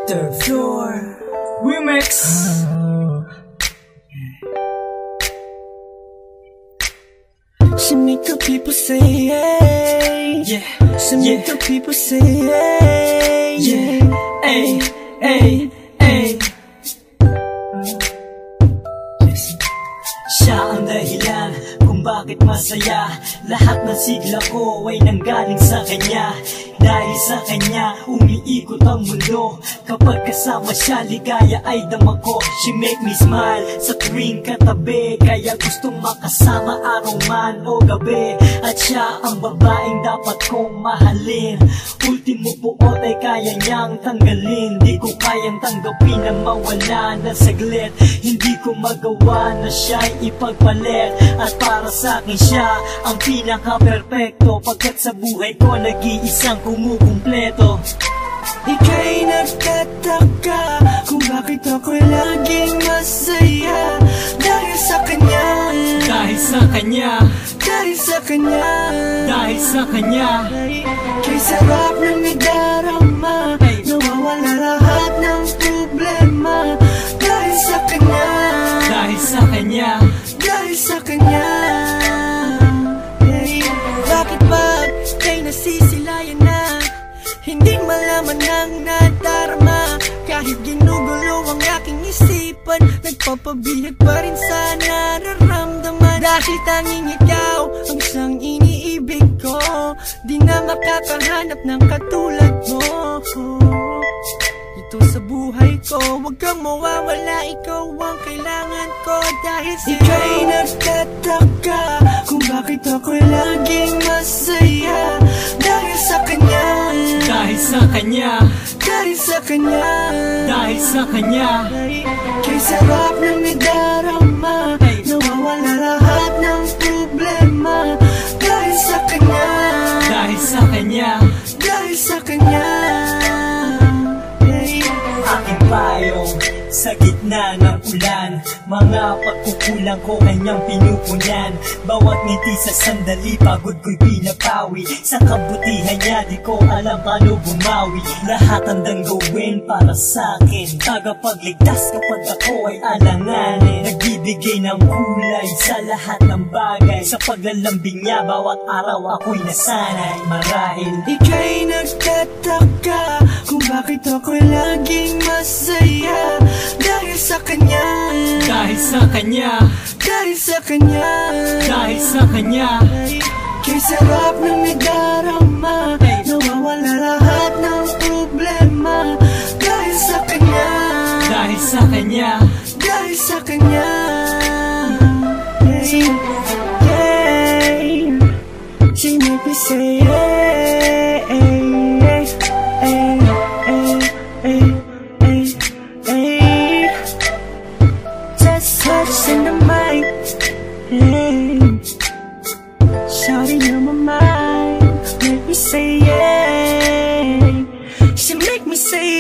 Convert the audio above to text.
Third floor remix. She make the people say hey, Yeah, she make the people say hey, yeah, ay, ay, ay. Siya ang dahilan kung bakit masaya. Lahat ng sigla ko ay nanggaling sa kanya. Dahil sa kanya, umiikot ang mundo. Kapag kasama siya, ligaya ay dama ko. She make me smile sa tuwing katabi. Kaya gustong makasama araw man o gabi. At siya ang babaeng dapat kong mahalin. Ultimo buot ay kaya niyang tanggalin. Di ko kayang tanggapin na mawala ng saglit. Hindi ko magawa na siya'y ipagpalit. At para sa akin siya ang pinaka-perfecto. Pagkat sa buhay ko nag-iisang kumukumpleto. Ika'y nagtataka kung bakit ako'y laging masaya. Dahil sa kanya, dahil sa kanya, dahil sa kanya, dahil sa kanya. Kay sarap ng nadarama, nawawala lahat ng problema. Dahil sa kanya, Dahil sa kanya, dahil sa kanya. Bakit ba kay nasisilayan na hindi malaman ng nadarama? Kahit ginugulo ang aking isipan, nagpapabihag pa rin sa nararamdaman. Dahil tanging ikaw ang siyang iniibig ko, di na makakahanap ng katulad mo. Ito sa buhay ko, wag kang mawawala, ikaw ang kailangan ko. Dahil sa ika'y nagtataka kung bakit ako'y laging masaya. Dahil sa kanya, dahil sa kanya, dahil sa kanya, dahil sa kanya. Kay sarap ng nadarama, nawawala lahat ng problema. Dahil sa kanya, Dahil sa kanya, dahil sa kanya. aking payong sa gitna ng ulan. Mga pagkukulang ko kanyang pinupunan. Bawat ngiti sa sandali, pagod ko'y pinapawi. Sa kabutihan niya, di ko alam paano bumawi. Lahat handang gawin para sa'kin, tagapagligtas kapag ako ay alanganin. Nagbibigay ng kulay sa lahat ng bagay. Sa paglalambing niya, bawat araw ako'y nasanay. Marahil Ika'y nagtataka kung bakit ako'y laging masaya. Dahil sa kanya, dahil sa kanya, dahil sa kanya, dahil sa kanya. Kay sarap ng nadarama, nawawala lahat ng problema. Dahil sa kanya, Dahil sa kanya, dahil sa kanya. She make me say just touch in the mic, shawty on my mind, make me say yeah. She make me say